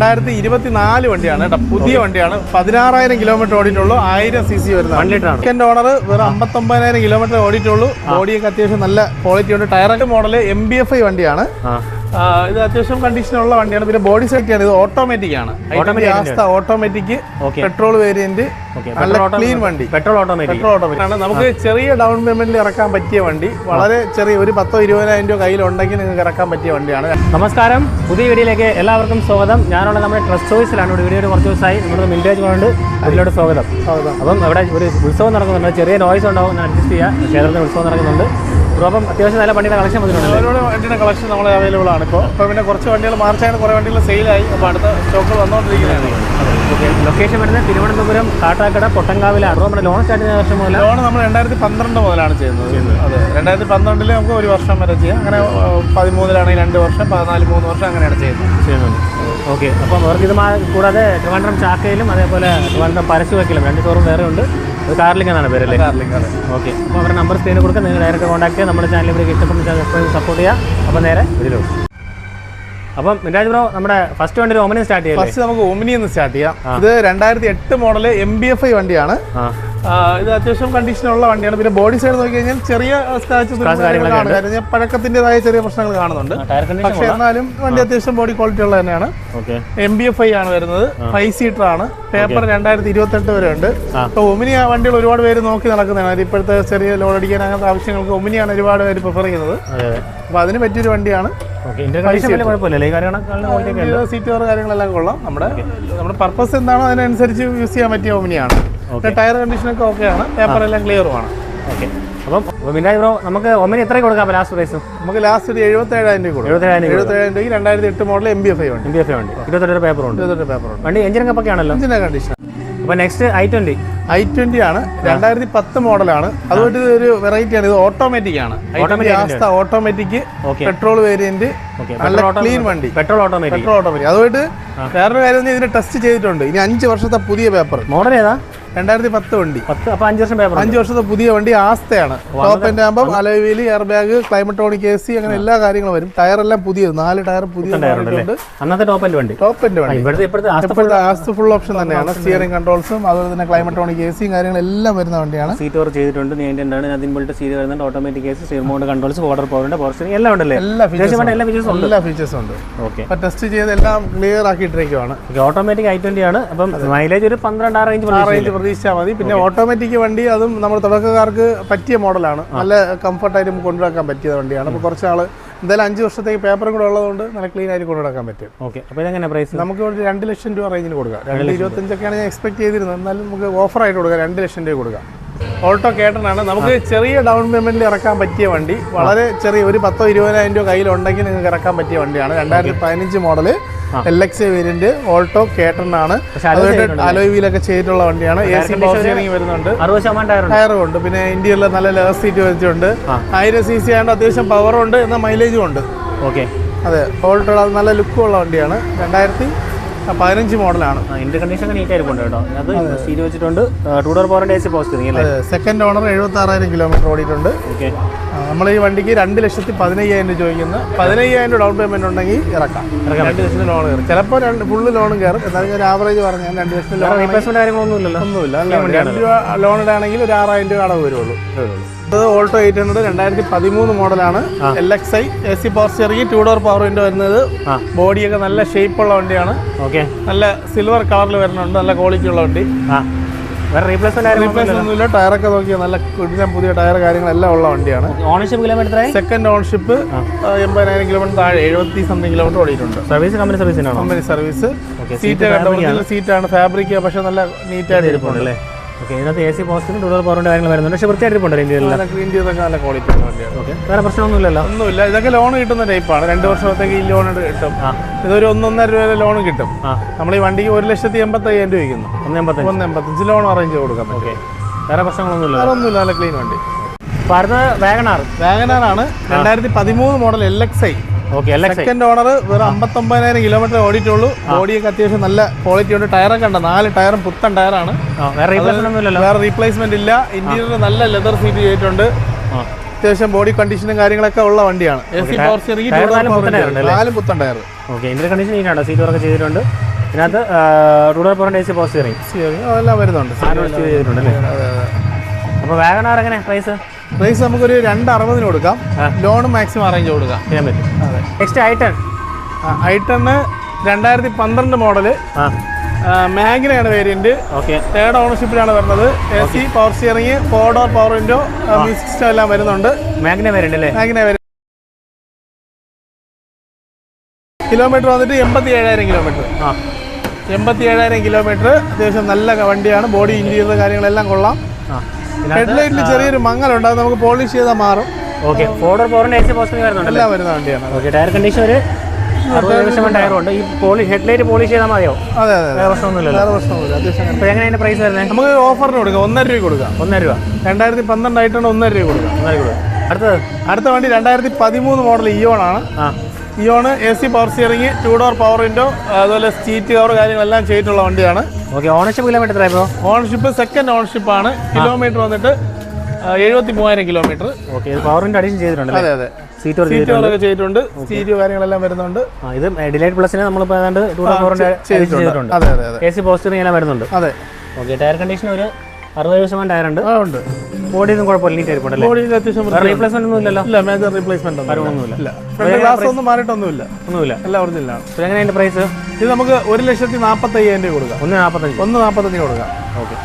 2024 വണ്ടിയാണ് കേട്ടോ, പുതിയ വണ്ടിയാണ്. 16,000 കിലോമീറ്റർ ഓടിയിട്ടുള്ളൂ, 1000 cc വരുന്നത്. സെക്കൻഡ് ഓണർ വെറും 59,000 കിലോമീറ്റർ ഓടിയിട്ടുള്ളൂ. ബോഡിയൊക്കെ അത്യാവശ്യം നല്ല ക്വാളിറ്റി ഉണ്ട്. ടയറൊക്കെ മോഡൽ MBFI വണ്ടിയാണ്. ഇത് അത്യാവശ്യം കണ്ടീഷനുള്ള വണ്ടിയാണ്. പിന്നെ ബോഡി സെറ്റ് ആണ്. ഇത് ഓട്ടോമാറ്റിക് ആണ്. ഓട്ടോമാറ്റിക് പെട്രോൾ വേരിയന്റ്, നല്ല ക്ലീൻ വണ്ടി. പെട്രോൾ ഓട്ടോമാറ്റിക് ആണ്. നമുക്ക് ചെറിയ ഡൗൺ പേയ്മെന്റിൽ ഇറക്കാൻ പറ്റിയ വണ്ടി. വളരെ ചെറിയ ഒരു 10-20,000 രൂപ കയ്യിലുണ്ടെങ്കിൽ നിങ്ങൾക്ക് ഇറക്കാൻ പറ്റിയ വണ്ടിയാണ്. നമസ്കാരം, പുതിയ വീഡിയോയിലേക്ക് എല്ലാവർക്കും സ്വാഗതം. ഞാനുള്ള നമ്മുടെ ട്രസ്റ്റ് ചോയ്സിലാണ്. ഇവിടെ വീഡിയോ കുറച്ച് ദിവസമായി നമ്മുടെ മിൽറ്റേജ് കൊണ്ട് അതിലോട്ട് സ്വാഗതം. അപ്പം ഇവിടെ ഒരു ഉത്സവം നടക്കുന്നുണ്ട്. ചെറിയ നോയ്സ് ഉണ്ടാവും, അഡ്ജസ്റ്റ് ചെയ്യാം. ക്ഷേത്രത്തിൽ ഉത്സവം നടക്കുന്നുണ്ട്. അപ്പം അത്യാവശ്യം നല്ല വണ്ടിയുടെ കളക്ഷൻ വന്നിട്ടുണ്ട്. വണ്ടിയുടെ കളക്ഷൻ നമ്മൾ അവൈലബിൾ ആണ് ഇപ്പോൾ. അപ്പോൾ പിന്നെ കുറച്ച് വണ്ടികൾ മാർച്ചാണ്, കുറേ വണ്ടികൾ സെയിലായി. അപ്പോൾ അടുത്ത സ്റ്റോക്ക് വന്നുകൊണ്ടിരിക്കുന്നതാണ്. ഓക്കെ, ലൊക്കേഷൻ വരുന്നത് തിരുവനന്തപുരം കാട്ടാക്കട പൊട്ടങ്കാവിലാണ്. നമ്മുടെ ലോൺ സ്റ്റാർട്ട് ചെയ്യുന്ന വർഷം മുതൽ ലോൺ നമ്മൾ 2012 മുതലാണ് ചെയ്യുന്നത്. അതെ, 2012 നമുക്ക് 1 വർഷം വരെ ചെയ്യാം. അങ്ങനെ 13-ലാണെങ്കിൽ 2 വർഷം, 14-3 വർഷം അങ്ങനെയാണ് ചെയ്യുന്നുണ്ട്. ഓക്കെ, അപ്പം അവർക്ക് ഇത് കൂടാതെ ട്രിവാൻഡ്രം ചാക്കയിലും അതേപോലെ ട്രിവാൻഡ്രം പരശുവയ്ക്കലും 2 ഷോറും വേറെ ഉണ്ട്. അത് കാർലിംഗ് എന്നാണ് പേരല്ലേ? കാർലിംഗ്. ഓക്കെ, അപ്പോൾ അവരുടെ നമ്പർ സ്ക്രീനിൽ കൊടുക്കുക. നിങ്ങൾ ഡയറക്റ്റ് കോൺടാക്ട് ചെയ്യുക. നമ്മുടെ ചാനൽ ഇവിടെ ഇഷ്ടപ്പെടുന്ന സപ്പോർട്ട് ചെയ്യുക. അപ്പോൾ നേരെ ഇതിലും. അപ്പം മിൻരാജ് ബ്രോ, നമ്മുടെ ഫസ്റ്റ് വണ്ടി ഒരു ഒമിനി സ്റ്റാർട്ട് ചെയ്യാം. ഫസ്റ്റ് നമുക്ക് ഒമിനി എന്ന് സ്റ്റാർട്ട് ചെയ്യാം. ഇത് 2008 മോഡൽ MBFI വണ്ടിയാണ്. ഇത് അത്യാവശ്യം കണ്ടീഷനുള്ള വണ്ടിയാണ്. പിന്നെ ബോഡി സൈഡ് നോക്കി കഴിഞ്ഞാൽ ചെറിയ സ്ക്രാച്ചസ്, പഴക്കത്തിൻ്റെതായ ചെറിയ പ്രശ്നങ്ങൾ കാണുന്നുണ്ട്. പക്ഷേ എന്നാലും വണ്ടി അത്യാവശ്യം ബോഡി ക്വാളിറ്റി ഉള്ളത് തന്നെയാണ്. MBFI ആണ് വരുന്നത്. 5 സീറ്റർ ആണ്. പേപ്പർ 2028 വരെ ഉണ്ട്. അപ്പോൾ ഒമിനി വണ്ടികൾ ഒരുപാട് പേര് നോക്കി നടക്കുന്നതാണ്. ഇപ്പോഴത്തെ ചെറിയ ലോഡ് അടിക്കാൻ അങ്ങനത്തെ ആവശ്യങ്ങൾക്ക് ഒമിനിയാണ് ഒരുപാട് പേര് പ്രിഫർ ചെയ്യുന്നത്. അപ്പോൾ അതിന് പറ്റിയൊരു വണ്ടിയാണ്. സീറ്റ് കവർ കാര്യങ്ങളെല്ലാം കൊള്ളാം. നമ്മുടെ പർപ്പസ് എന്താണോ അതിനനുസരിച്ച് യൂസ് ചെയ്യാൻ പറ്റിയ ഒമിനിയാണ്. ടയർ കണ്ടീഷനൊക്കെ ഓക്കെയാണ്. പേപ്പർ എല്ലാം ക്ലിയറുമാണ്. ഓക്കെ, അപ്പം മിൻരാജ് ബ്രോ, നമുക്ക് ഒമിനി എത്ര കൊടുക്കാം ലാസ്റ്റ് പ്രൈസ്? നമുക്ക് ലാസ്റ്റ് ഒരു 77,000 രൂപ. 77,000 രൂപയ്ക്ക് 2008 മോഡൽ MBFI വണ്ടി. 22 പേപ്പറുണ്ട്. വണ്ടി എഞ്ചിൻ കപ്പൊക്കെ ആണല്ലോ. എഞ്ചിൻ്റെ കണ്ടീഷൻ. അപ്പോൾ നെക്സ്റ്റ് i20 ആണ്. 2010 മോഡലാണ്. അതുകൊണ്ട് ഒരു വെറൈറ്റി ആണ്. ഇത് ഓട്ടോമാറ്റിക് ആണ്. ഓട്ടോമാറ്റിക് പെട്രോൾ വേരിയന്റ്, നല്ല ക്ലീൻ വണ്ടി. Petrol automatic. അതുകൊണ്ട് വേറൊരു കാര്യം, ഇതിന് ടെസ്റ്റ് ചെയ്തിട്ടുണ്ട്. ഇനി 5 വർഷത്തെ പുതിയ പേപ്പർ. മോഡൽ ഏതാ? 2010 വണ്ടി. 5 വർഷത്തെ പുതിയ വണ്ടി. ആസ്തയാണ്. ടോപ്പ് ആൻഡ് ആകുമ്പോൾ alloy wheel, air bag, climatronic AC, അങ്ങനെ എല്ലാ കാര്യങ്ങളും വരും. ടയർ എല്ലാം പുതിയത്, 4 ടയർ പുതിയ. അന്നത്തെ ടോപ്പ് എൻഡ് വണ്ടി. ഇപ്പോഴത്തെ ആസ്ത ഫുൾ ഓപ്ഷൻ തന്നെയാണ്. സ്റ്റിയറിംഗ് കൺട്രോൾസും അതുപോലെ തന്നെ ക്ലൈമറ്റോണിക് AC കാര്യങ്ങളെല്ലാം വരുന്ന വണ്ടിയാണ്. സീറ്റ് കവർ ചെയ്തിട്ടുണ്ട്. സീറ്റ് വരുന്നുണ്ട്. Automatic AC, steering mount controls, water പവറിന്റെ പവർ സ്റ്റിയറിംഗ് എല്ലാം ഉണ്ടല്ലേ? എല്ലാ ഫീച്ചേഴ്സും ഉണ്ട്. ഓക്കെ, അപ്പോൾ ടെസ്റ്റ് ചെയ്ത് എല്ലാം ക്ലിയർ ആക്കിയിട്ടിരിക്കുകയാണ്. ഓട്ടോമാറ്റിക് i20 ആണ്. അപ്പം മൈലേജ് ഒരു 12 റേഞ്ച് പ്രതീക്ഷിച്ചാൽ മതി. പിന്നെ ഓട്ടോമാറ്റിക് വണ്ടി, അതും നമ്മൾ തുടക്കക്കാർക്ക് പറ്റിയ മോഡലാണ്. നല്ല കംഫർട്ടായിട്ട് കൊണ്ടുനടക്കാൻ പറ്റിയ വണ്ടിയാണ്. അപ്പോൾ കുറച്ച് നാൾ എന്തായാലും 5 വർഷത്തേക്ക് പേപ്പറും കൂടെ ഉള്ളതുകൊണ്ട് നല്ല ക്ലീൻ ആയിട്ട് കൊണ്ടുനടക്കാൻ പറ്റും. ഓക്കെ, അപ്പോൾ ഇതെങ്ങനെ പ്രൈസ്? നമുക്ക് ഒരു 2 ലക്ഷം രൂപ റേഞ്ചിന് കൊടുക്കാം. 225 ഞാൻ എക്സ്പെക്ട് ചെയ്തിരുന്നത്. എന്നാലും നമുക്ക് ഓഫറായിട്ട് കൊടുക്കാം. 2 ലക്ഷം രൂപ കൊടുക്കാം. ഓൾട്ടോ കേട്ടനാണ്. നമുക്ക് ചെറിയ ഡൗൺ പേയ്മെന്റിൽ ഇറക്കാൻ പറ്റിയ വണ്ടി. വളരെ ചെറിയ ഒരു 10-20,000 രൂപ കയ്യിലുണ്ടെങ്കിൽ നിങ്ങൾക്ക് ഇറക്കാൻ പറ്റിയ വണ്ടിയാണ്. 2015 മോഡല് LXA വേരിയന്റ് ഓൾട്ടോ കേട്ടനാണ്. അലോയ് വീലൊക്കെ ചെയ്തിട്ടുള്ള വണ്ടിയാണ്. AC പവർ സ്റ്റിയറിംഗ് വരുന്നുണ്ട്. 60% ടയറും ഉണ്ട്. പിന്നെ ഇന്ത്യയിലെ നല്ല ലെതർ സീറ്റ് വെച്ചിട്ടുണ്ട്. 1000 cc ആയതുകൊണ്ട് അത്യാവശ്യം പവറുണ്ട്, എന്നാൽ മൈലേജും ഉണ്ട്. ഓക്കെ, അതെ, ഓൾട്ടോ നല്ല ലുക്കും ഉള്ള വണ്ടിയാണ്. 2015 മോഡലാണ്. ഇന്ത്യ കണ്ടീഷൻ നീറ്റ് ആയിരിക്കും കേട്ടോ. അത് സീറ്റ് വെച്ചിട്ടുണ്ട്. 2 ഡോർ പവറിന്റെ AC പവർ സ്റ്റിയറിംഗ് അല്ലേ? സെക്കൻഡ് ഓണർ 76,000 കിലോമീറ്റർ ഓടിയിട്ടുണ്ട്. ഓക്കെ, നമ്മൾ ഈ വണ്ടിക്ക് 2,15,000 രൂപ ചോദിക്കുന്നത്. 15,000 ഡൗൺ പേയ്മെന്റ് ഉണ്ടെങ്കിൽ ഇറക്കാം. 2 ലക്ഷത്തിന് ലോൺ കയറും. ചിലപ്പോൾ ഫുള്ള് ലോണും കയറും. എന്നാലും ഒരു ആവറേജ് പറഞ്ഞാൽ 2 ലക്ഷത്തിന് ഒന്നുമില്ല. 2 രൂപ ലോൺ ഇടാണെങ്കിൽ ഒരു 6,000 രൂപ അടവ് വരുള്ളൂ. ഇത് ഓൾട്ടോ 800 2013 മോഡലാണ്. LXI AC power steering, 2 door power window വരുന്നത്. ബോഡിയൊക്കെ നല്ല ഷേപ്പുള്ള വണ്ടിയാണ്. ഓക്കെ, നല്ല സിൽവർ കളറിൽ വരുന്നുണ്ട്. നല്ല ക്വാളിറ്റി ഉള്ള വണ്ടി. വേറെ റീപ്ലേസ്മെന്റ് ഒന്നുമില്ല. ടയറൊക്കെ നോക്കിയാൽ നല്ല പുതിയ ടയർ കാര്യങ്ങളെല്ലാം ഉള്ള വണ്ടിയാണ്. Ownership kilometre? Second ownership 80,000 kilometre താഴെ, 70 സംതിങ് കിലോമീറ്റർ ഓടിയിട്ടുണ്ട്. Service company service. സീറ്റാണ് ഫാബ്രിക്, പക്ഷെ നല്ല നീറ്റായിട്ട് ഇരിപ്പുണ്ട് അല്ലേ? ഓക്കെ, ഇതിനകത്ത് AC പോസ്റ്റിന് 2 ഡോർ പവറിന്റെ കാര്യങ്ങൾ വരുന്നുണ്ട്. പക്ഷേ വൃത്തിയായിട്ടുണ്ട്. ഇന്ത്യയിലൊക്കെ നല്ല ക്വാളിറ്റി ഉള്ള വണ്ടിയാണ്. ഓക്കെ, വേറെ പ്രശ്നമൊന്നുമില്ലല്ലോ? ഒന്നുമില്ല. ഇതൊക്കെ ലോൺ കിട്ടുന്ന ടൈപ്പാണ്. 2 വർഷത്തേക്ക് ഈ ലോൺ കിട്ടും. ഇതൊരു 1-1.5 രൂപ ലോൺ കിട്ടും. നമ്മൾ ഈ വണ്ടിക്ക് 1,85,000 രൂപ വയ്ക്കുന്നു. 1,85 ലോൺ അറേഞ്ച് കൊടുക്കാൻ പറ്റും. വേറെ പ്രശ്നങ്ങളൊന്നുമില്ല. നല്ല ക്ലീൻ വണ്ടി. വാഗണാർ ആണ്. 2013 മോഡൽ LXI. സെക്കൻഡ് ഓണർ വെറും 59,000 കിലോമീറ്റർ ഓടിയിട്ടുള്ളൂ. ബോഡിയൊക്കെ അത്യാവശ്യം നല്ല ക്വാളിറ്റി ഉണ്ട്. ടയറൊക്കെ ഉണ്ട്. 4 ടയറും പുത്തൻ ടയറാണ്. വേറെ റീപ്ലേസ്മെന്റ് ഇല്ല. ഇന്റീരിയർ നല്ല ലെതർ സീറ്റ് ചെയ്തിട്ടുണ്ട്. അത്യാവശ്യം ബോഡി കണ്ടീഷനും കാര്യങ്ങളൊക്കെ ഉള്ള വണ്ടിയാണ്. AC പവർ സ്റ്റിയറിംഗ്, 4 പുത്തൻ tyre. Okay, interior condition seat work ചെയ്തിട്ടുണ്ട്. ഇതിനകത്ത് 2 door power AC power steering അതെല്ലാം വരുന്നുണ്ട്. ചെയ്തിട്ടുണ്ടല്ലേ? അപ്പോൾ വാഗണാർ എങ്ങനെ പ്രൈസ്? നമുക്കൊരു 260 കൊടുക്കാം. ലോൺ മാക്സിമം അറേഞ്ച് കൊടുക്കാം, ചെയ്യാൻ പറ്റും. നെക്സ്റ്റ് i10 2012 മോഡല് മാഗ്നയാണ് വേരിയന്റ്. ഓക്കെ, 3rd ഓണർഷിപ്പിലാണ് വരുന്നത്. AC power steering, 4 door power window, music system എല്ലാം വരുന്നുണ്ട്. മാഗ്ന വേരിയന്റ് അല്ലേ? Magna variant. കിലോമീറ്റർ വന്നിട്ട് 87,000 കിലോമീറ്റർ. 87,000 കിലോമീറ്റർ. അത്യാവശ്യം നല്ല വണ്ടിയാണ്. ബോഡി ഇന്റീരിയർ കാര്യങ്ങളെല്ലാം കൊള്ളാം. ഹെഡ്ലൈറ്റിൽ ചെറിയൊരു മങ്ങലുണ്ട്, അത് നമുക്ക് പോളിഷ് ചെയ്താൽ മാറും. Okay, 4 door power AC power steering വരുന്നുണ്ട്, എല്ലാം വരുന്ന വണ്ടിയാണ്. ഓക്കെ, ടയർ കണ്ടീഷൻ ഒരു 60% ടയറുണ്ട്. ഈ ഹെഡ്ലൈറ്റ് പോളിഷ് ചെയ്താൽ മതിയോ? അതെ അതെ, വേറെ പ്രശ്നമൊന്നുമില്ല. അത്യാവശ്യം. അപ്പോൾ എങ്ങനെ അതിന്റെ പ്രൈസ് വരുന്നത്? നമുക്ക് ഓഫറിന് കൊടുക്കാം, 1.5 രൂപ കൊടുക്കാം. 1.5 രൂപ. 2012 ആയിട്ടാണ് 1.5 രൂപ കൊടുക്കാം. 1.5 രൂപ. അടുത്ത വണ്ടി 2013 മോഡൽ ഇയോൺ ആണ്. Eon AC power steering, 2 door power window, അതുപോലെ സീറ്റ് കവർ കാര്യങ്ങളെല്ലാം ചെയ്തിട്ടുള്ള വണ്ടിയാണ്. ഓക്കെ, ഓണർഷിപ്പ് കിലോമീറ്റർ എത്രയാ? ഓണർഷിപ്പ് 2nd ഓണർഷിപ്പ് ആണ്. കിലോമീറ്റർ വന്നിട്ട് 73,000 കിലോമീറ്റർ. ഓക്കെ, ഇത് പവറിന്റെ അഡീഷൻ ചെയ്തിട്ടുണ്ട്. അതെ അതെ, സീറ്റ് ചെയ്തിട്ടുണ്ട്. സ്റ്റീരിയോ കാര്യങ്ങളെല്ലാം വരുന്നുണ്ട്. ഇത് ഡിലൈറ്റ് പ്ലസിന് നമ്മളിപ്പോൾ ഏതാണ്ട് 2 ഡോർ പവറിന്റെ ചെയ്തിട്ടുണ്ട്. അതെ അതെ, AC പവർ സ്റ്റിയറിംഗ് എല്ലാം വരുന്നുണ്ട്. അതെ. ഓക്കെ, ടയർ കണ്ടീഷൻ ഒരു 60% ടയറുണ്ട്. ഉണ്ട്. ബോഡി ഒന്നും കുഴപ്പമില്ല, നീറ്റ് ആയിരിക്കും. ബോഡിയിൽ അത്യാവശ്യം റീപ്ലേസ്മെന്റ് ഒന്നും ഇല്ലല്ലോ? ഇല്ല, മേജർ റീപ്ലേസ്മെന്റ് ഒന്നുമില്ല. ഫ്രണ്ട് ഗ്ലാസ് ഒന്നും മാറിയിട്ടൊന്നുമില്ല. എല്ലാം ഒറിജിനലാണ്. എങ്ങനെ അതിന്റെ പ്രൈസ്? ഇത് നമുക്ക് 1,45,000 രൂപ കൊടുക്കാം. 1,45 കൊടുക്കാം. ഓക്കെ.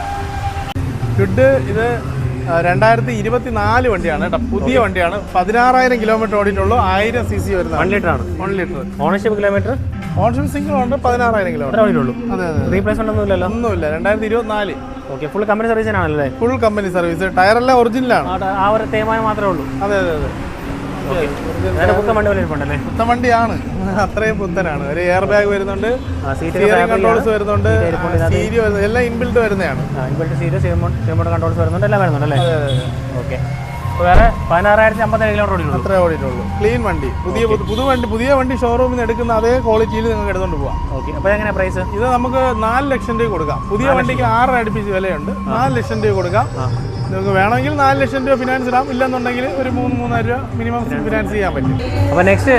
ഗുഡ്. ഇത് 2024 വണ്ടിയാണ് കേട്ടോ, പുതിയ വണ്ടിയാണ്. 16,000 കിലോമീറ്റർ ഓടിയിട്ടുള്ളൂ. 1000 cc വരുന്നത്. 1 ലിറ്റർ ആണ്. 1 ലിറ്റർ. Ownership kilometre? ഓൺഷിപ്പ് സിംഗിൾ ഉണ്ട്, 16,000 കിലോമീറ്റർ ഓടിയിട്ടുള്ളൂ. അതെ അതെ. റീപ്ലേസ്മെന്റ് ഒന്നുമില്ലല്ലോ? ഒന്നുമില്ല. 2024. ഓക്കെ, ഫുൾ കമ്പനി സർവീസിനാണല്ലേ? Full company service. ടയറെല്ലാം ഒറിജിനലാണ്. ആ ഒരു തേയ്മാനം മാത്രമേ ഉള്ളൂ. അതെ അതെ അതെ. പുത്തൻ വണ്ടി പോലെ പുത്തൻ വണ്ടിയാണ്, അത്രയും പുത്തനാണ്. ഒരു എയർ ബാഗ് വരുന്നുണ്ട്, സ്റ്റിയറിംഗ് കൺട്രോൾസ് വരുന്നുണ്ട്, സ്റ്റീരിയോ എല്ലാം ഇൻബിൽറ്റ് വരുന്നതാണ്. കൺട്രോൾസ് വരുന്നുണ്ട്, എല്ലാം വരുന്നുണ്ട് അല്ലേ? ഓക്കെ. വേറെ 16,057 കിലോമീറ്റർ അത്രേ ഓടിയിട്ടുള്ളൂ. ക്ലീൻ വണ്ടി, പുതിയ വണ്ടി ഷോറൂമിൽ നിന്ന് എടുക്കുന്ന അതേ ക്വാളിറ്റിയിൽ നിങ്ങൾക്ക് എടുത്തുകൊണ്ട് പോകാം. ഓക്കെ. അപ്പോൾ എങ്ങനെ പ്രൈസ്? ഇത് നമുക്ക് 4 ലക്ഷം രൂപ കൊടുക്കാം. പുതിയ വണ്ടിക്ക് 6 അടുപ്പിച്ച് വിലയുണ്ട്. 4 ലക്ഷം രൂപ കൊടുക്കാം. നിങ്ങൾക്ക് വേണമെങ്കിൽ 4 ലക്ഷം രൂപ ഫിനാൻസ് ഇടാം. ഇല്ലെന്നുണ്ടെങ്കിൽ ഒരു 3,000 രൂപ മിനിമം ഫിനാൻസ് ചെയ്യാൻ പറ്റും. അപ്പോൾ നെക്സ്റ്റ്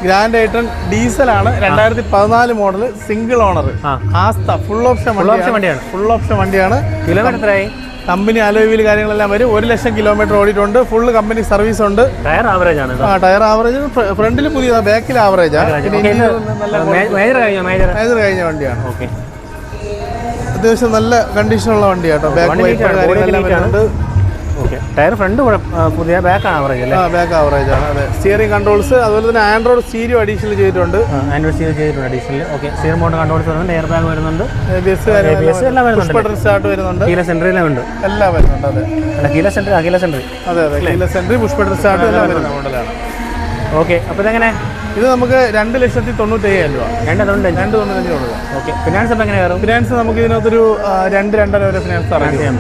ഗ്രാൻഡ് ഐട്ടൺ ഡീസലാണ്. 2014 model, single owner, Asta, full option വണ്ടിയാണ്. ഫുൾ ഓപ്ഷൻ വണ്ടിയാണ്. കിലോമീറ്റർ എത്രയായി? കമ്പനി അലോയ് വീൽ കാര്യങ്ങളെല്ലാം വരും. 1 ലക്ഷം കിലോമീറ്റർ ഓടിയിട്ടുണ്ട്. ഫുൾ കമ്പനി സർവീസ് ഉണ്ട്. ടയർ ആവറേജ് ആണ്. Tyre average. ഫ്രണ്ടിൽ പുതിയതാണ്, ബാക്കിൽ ആവറേജാണ്. മേജർ കഴിഞ്ഞ വണ്ടിയാണ്. ഓക്കെ. അത്യാവശ്യം നല്ല കണ്ടീഷനുള്ള വണ്ടിയാട്ടോ. ബാക്ക് കാര്യങ്ങളെല്ലാം വരുന്നുണ്ട്. ഓക്കെ. ടയർ ഫ്രണ്ട് പുതിയ, ബാക്ക് ആവറേജ് അല്ലേ? ബാക്ക് ആവറേജ് ആണ്. അതെ. സ്റ്റിയറിംഗ് കൺട്രോൾസ്, അതുപോലെ തന്നെ ആൻഡ്രോയിഡ് സ്റ്റീരിയോ അഡീഷണൽ ചെയ്തിട്ടുണ്ട്. Additional. Okay. Steering mode controls വരുന്നുണ്ട്, എയർ ബാഗ് വരുന്നുണ്ട്, ABS എല്ലാം വരുന്നുണ്ട്, സ്റ്റാർട്ട് വരുന്നുണ്ട്, കീലസ് എൻട്രി എല്ലാം ഉണ്ട്. എല്ലാം വരുന്നുണ്ട്. അതെ. അല്ല, കീലസ് എൻട്രി. അതെ അതെ, keyless entry, push button start എല്ലാം വരുന്ന മോഡലാണ്. ഓക്കെ. അപ്പോൾ ഇതെങ്ങനെ? ഇത് നമുക്ക് 2,95,000 രൂപ. 2,95 കൊടുക്കാം. ഓക്കെ. ഫിനാൻസ് അപ്പോൾ എങ്ങനെ വരും? ഫിനാൻസ് നമുക്ക് ഇതിനകത്തൊരു 2-2.5 വരെ ഫിനാൻസ്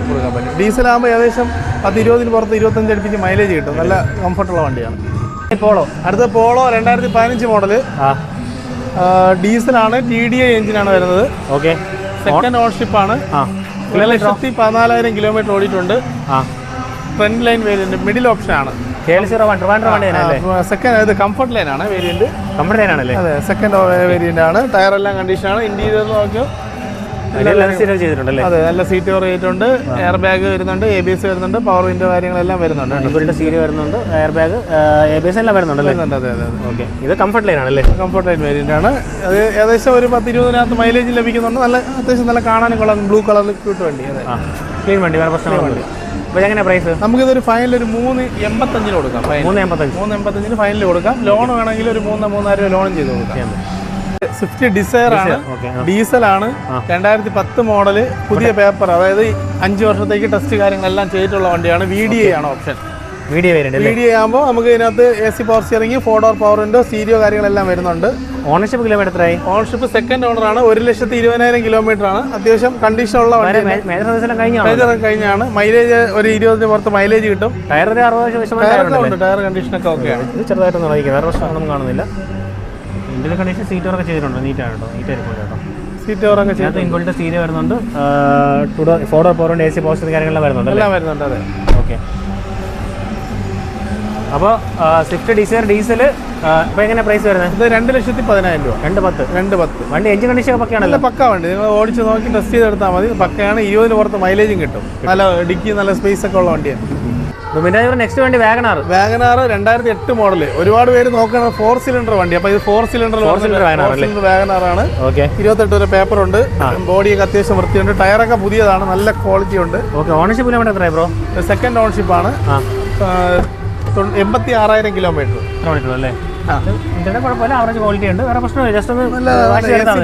കൊടുക്കാൻ പറ്റും. ഡീസലാകുമ്പോൾ ഏകദേശം 10-20 പുറത്ത് 25 അടുപ്പിച്ച് മൈലേജ് കിട്ടും. നല്ല കംഫർട്ടുള്ള വണ്ടിയാണ്. അടുത്ത പോളോ 2015 മോഡല്, ഡീസലാണ്, TDI എഞ്ചിനാണ് വരുന്നത്. ഓക്കെ. 2nd ഓണർഷിപ്പാണ്. 1,14,000 കിലോമീറ്റർ ഓടിയിട്ടുണ്ട്. Front line variant, middle option ആണ്. സെക്കൻഡ് കംഫർട്ട് ലൈൻ ആണ് വേരിയന്റ്. കംഫർട്ട് ലൈൻ ആണല്ലേ? അതെ, 2nd വേരിയന്റ് ആണ്. ടയർ എല്ലാം കണ്ടീഷനാണ്. ഇന്റീരിയർ നോക്കിയോ ചെയ്തിട്ടുണ്ടല്ലേ? അതെ, നല്ല സീറ്റ് കവർ ചെയ്തിട്ടുണ്ട്. എയർ ബാഗ് വരുന്നുണ്ട്, ABS വരുന്നുണ്ട്, പവർ വിൻഡോ കാര്യങ്ങളെല്ലാം വരുന്നുണ്ട്. സ്റ്റീരിയോ വരുന്നുണ്ട്, എയർ ബാഗ്, ABS എല്ലാം വരുന്നുണ്ടല്ലേ? അതെ അതെ. ഓക്കെ. ഇത് കംഫർട്ട് ലൈൻ ആണല്ലേ? കംഫർട്ട് ലൈൻ വേരിയന്റ് ആണ്. അത് ഏകദേശം ഒരു 10-20 മൈലേജ് ലഭിക്കുന്നുണ്ട്. നല്ല അത്യാവശ്യം നല്ല കാണാനും കൊള്ളാം. ബ്ലൂ കളറിൽ ക്യൂട്ട് വണ്ടി. അതെ, ക്ലീൻ വണ്ടി, വേറെ പ്രശ്നങ്ങളുണ്ട്. അപ്പോൾ എങ്ങനെ പ്രൈസ്? നമുക്കിതൊരു ഫൈനൽ ഒരു 3,85 കൊടുക്കാം. 3,85 ഫൈനൽ കൊടുക്കാം. ലോൺ വേണമെങ്കിൽ ഒരു 3,000 രൂപ ലോണും ചെയ്ത് കൊടുക്കാം. സ്വിഫ്റ്റ് ഡിസയർ ആണ്, ഡീസലാണ്, 2010 മോഡല്, പുതിയ പേപ്പർ, അതായത് 5 വർഷത്തേക്ക് ടെസ്റ്റ് കാര്യങ്ങളെല്ലാം ചെയ്തിട്ടുള്ള വണ്ടിയാണ്. VDI ആണ് ഓപ്ഷൻ. VDI ആകുമ്പോൾ നമുക്ക് ഇതിനകത്ത് AC power steering, 4 door power window, stereo കാര്യങ്ങളെല്ലാം വരുന്നുണ്ട്. ഓണർഷിപ്പ് കിലോമീറ്റർ എത്രയായി? ഓണർഷിപ്പ് 2nd ഓണറാണ്. 1,20,000 കിലോമീറ്റർ ആണ്. അത്യാവശ്യം കണ്ടീഷനുള്ള വണ്ടി. കഴിഞ്ഞാണ്. മൈലേജ് ഒരു 20 പുറത്ത് മൈലേജ് കിട്ടും. ടയർ 60% ടയർ കണ്ടീഷനൊക്കെ ഓക്കെയാണ്. ചെറുതായിട്ടൊന്നും വേറെ പ്രശ്നങ്ങളൊന്നും കാണുന്നില്ല. ഇന്ത്യൻ കണ്ടീഷൻ സീറ്റ് വർക്ക് ചെയ്തിട്ടുണ്ട്. നീറ്റായിരിക്കും കേട്ടോ. സീറ്റ് കവറൊക്കെ ചെയ്ത് ഇൻബിൽറ്റ് സ്റ്റീരിയോ വരുന്നുണ്ട്. 4 door power window, AC power steering കാര്യങ്ങളെല്ലാം വരുന്നുണ്ട്. എല്ലാം വരുന്നുണ്ട്. അതെ. ഓക്കെ. അപ്പോൾ സ്വിഫ്റ്റ് ഡിസയർ ഡീസൽ ഇപ്പോൾ എങ്ങനെ പ്രൈസ് വരുന്നത്? ഇത് 2,10,000 രൂപ. 2,10. വണ്ടി എഞ്ചിൻ കണ്ടീഷൻ ഒക്കെ പക്കയാണല്ലോ? നല്ല പക്ക വണ്ടി, നിങ്ങൾ ഓടിച്ച് നോക്കി ടെസ്റ്റ് ചെയ്തെടുത്താൽ മതി. പക്കയാണ്, 20 പുറത്ത് മൈലേജും കിട്ടും. നല്ല ഡിക്കി നല്ല സ്പേസ് ഒക്കെ ഉള്ള വണ്ടിയാണ്. നെക്സ്റ്റ് വണ്ടി വാഗണാർ 2008 മോഡൽ. ഒരുപാട് പേര് നോക്കുന്നത് 4 സിലിണ്ടർ വണ്ടി. അപ്പോൾ ഇത് 4 സിലിണ്ടർ വാഗണാർ ആണ്. 28 വരെ പേപ്പർ ഉണ്ട്. ബോഡിയൊക്കെ അത്യാവശ്യം വൃത്തിയുണ്ട്. ടയറൊക്കെ പുതിയതാണ്, നല്ല ക്വാളിറ്റി ഉണ്ട്. Ownership bro? സെക്കൻഡ് ഓണർഷിപ്പ് ആണ്. 86,000 കിലോമീറ്റർ അല്ലേ? കുഴപ്പമില്ല, ആവറേജ് ക്വാളിറ്റി ഉണ്ട്. വേറെ പ്രശ്നമില്ല, ജസ്റ്റ് ഒന്ന് നല്ല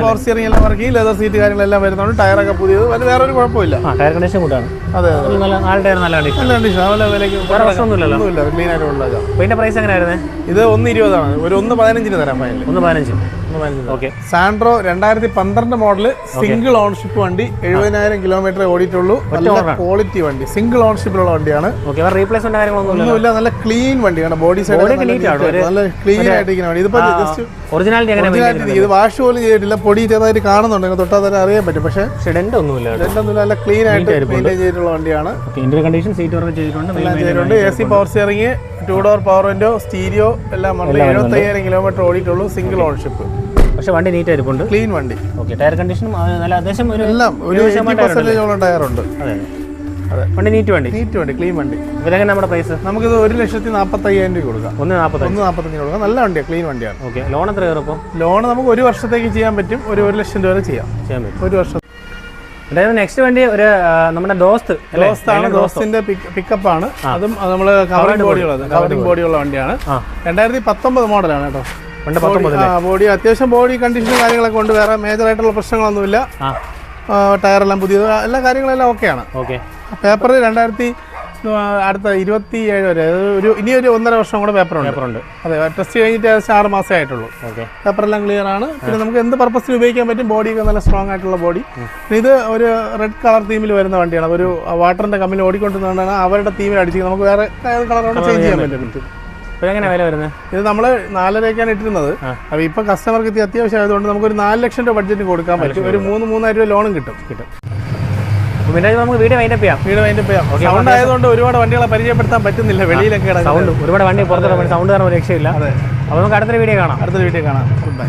പവർ സ്റ്റിയറിംഗ് എല്ലാം വർക്ക് ചെയ്യും. ലെതർ സീറ്റ് കാര്യങ്ങളെല്ലാം വരുന്നുണ്ട്. ടയറൊക്കെ പുതിയത്, വേറെ ഒരു കുഴപ്പമില്ല. ടയർ കണ്ടീഷൻ കൂട്ടാണ്. അതെ, നല്ല ടയർ നല്ല കണ്ടീഷൻ. നല്ല വിലയ്ക്ക് പ്രശ്നമൊന്നുമില്ലല്ലോ, ക്ലീൻ ആയിട്ട് ഉള്ളത്. ഇതിന്റെ പ്രൈസ് എങ്ങനെയായിരുന്നു? ഇത് 1,20 ആണ്. ഒരു 1,15 തരാം. 1,15. Okay. Santro 2012 model, single ownership വണ്ടി. 70,000 കിലോമീറ്റർ ഓടിയിട്ടുള്ളൂ. നല്ല ക്വാളിറ്റി വണ്ടി, സിംഗിൾ ഓണർഷിപ്പിലുള്ള വണ്ടിയാണ്. റീപ്ലേസ്മെന്റ് ഒന്നുമില്ല, നല്ല ക്ലീൻ വണ്ടിയാണ്. ബോഡി സൈഡ് നല്ല ക്ലീൻ ആയിട്ടിരിക്കുന്ന വണ്ടി. ഇതിപ്പോ ഒറിജിനാലിറ്റി ഇത് വാഷ് പോലും ചെയ്തിട്ടില്ല. പൊടി ചെറുതായിട്ട് കാണുന്നുണ്ട്, തൊട്ടാൽ തന്നെ അറിയാൻ പറ്റും. പക്ഷേ ഡെന്റ് ഒന്നുമില്ല, നല്ല ക്ലീൻ ആയിട്ട് മെയിൻറ്റെയിൻ ചെയ്തിട്ടുള്ള വണ്ടിയാണ്. AC power steering, 2 door power window, stereo എല്ലാം 75,000 കിലോമീറ്റർ ഓടിയിട്ടുള്ളൂ. Single ownership. പക്ഷെ വണ്ടി നീറ്റ് ആയിരിക്കും, ക്ലീൻ വണ്ടി. ടയർ കണ്ടീഷനും നല്ല അത്യാവശ്യം എല്ലാം ഒരു 80% ടയറുണ്ട്. അതെ, വണ്ടി നീറ്റ് വണ്ടി, ക്ലീൻ വണ്ടി. ഇവരെങ്ങനെ നമ്മുടെ പ്രൈസ്? നമുക്കിത് 1,45,000 രൂപ കൊടുക്കാം. 1,45 കൊടുക്കാം. നല്ല വണ്ടിയാണ്, ക്ലീൻ വണ്ടിയാണ്. ഓക്കെ. ലോൺ എത്ര കയറും ഇപ്പോൾ? ലോൺ നമുക്ക് 1 വർഷത്തേക്ക് ചെയ്യാൻ പറ്റും. 1 ലക്ഷം രൂപ വരെ ചെയ്യാൻ പറ്റും 1 വർഷം. അതായത് നെക്സ്റ്റ് വണ്ടി ഒരു നമ്മുടെ ദോസ്തിന്റെ പിക്കപ്പ് ആണ്. അതും നമ്മൾ കവറിംഗ് ബോഡിയുള്ള വണ്ടിയാണ്. 2019 മോഡലാണ് കേട്ടോ. ബോഡി അത്യാവശ്യം ബോഡി കണ്ടീഷനും കാര്യങ്ങളൊക്കെ ഉണ്ട്. വേറെ മേജർ ആയിട്ടുള്ള പ്രശ്നങ്ങളൊന്നുമില്ല. ടയറെല്ലാം പുതിയത്, എല്ലാ കാര്യങ്ങളെല്ലാം ഓക്കെയാണ്. പേപ്പർ 2027 വരെ, ഇനി ഒരു 1.5 വർഷം കൂടെ പേപ്പറുണ്ട്. അതെ, ടെസ്റ്റ് കഴിഞ്ഞിട്ട് 6 മാസമേ ആയിട്ടുള്ളൂ. പേപ്പറെല്ലാം ക്ലിയർ ആണ്. പിന്നെ നമുക്ക് എന്ത് പർപ്പസിന് ഉപയോഗിക്കാൻ പറ്റും. ബോഡിയൊക്കെ നല്ല സ്ട്രോങ് ആയിട്ടുള്ള ബോഡി. ഇത് ഒരു റെഡ് കളർ തീമിൽ വരുന്ന വണ്ടിയാണ്. ഒരു വാട്ടറിന്റെ കമ്പനി ഓടിക്കൊണ്ടിരുന്നതുകൊണ്ടാണ് അവരുടെ തീമിൽ അടിച്ച് നമുക്ക് വേറെ കളറോട് ചേഞ്ച് ചെയ്യാൻ പറ്റും. എങ്ങനെ വില വരുന്നത്? ഇത് നമ്മൾ 4,500,000 ഇട്ടിരുന്നത്. അപ്പോൾ ഇപ്പൊ കസ്റ്റമർക്ക് ഇത് അത്യാവശ്യം ആയതുകൊണ്ട് നമുക്കൊരു 4 ലക്ഷം രൂപ ബഡ്ജറ്റ് കൊടുക്കാൻ പറ്റും. ഒരു 3,000 രൂപ ലോണും കിട്ടും. നമുക്ക് വീഡിയോ വൈൻഡപ്പ് ചെയ്യാം. സൗണ്ട് ആയതുകൊണ്ട് ഒരുപാട് വണ്ടികളെ പരിചയപ്പെടുത്താൻ പറ്റുന്നില്ല. വെളിയിലൊക്കെ ഒരുപാട് വണ്ടി പുറത്തിറങ്ങുമ്പോൾ സൗണ്ട് കാരണം ഒരു രക്ഷയില്ല. അപ്പോൾ നമുക്ക് അടുത്തൊരു വീഡിയോ കാണാം. Good bye.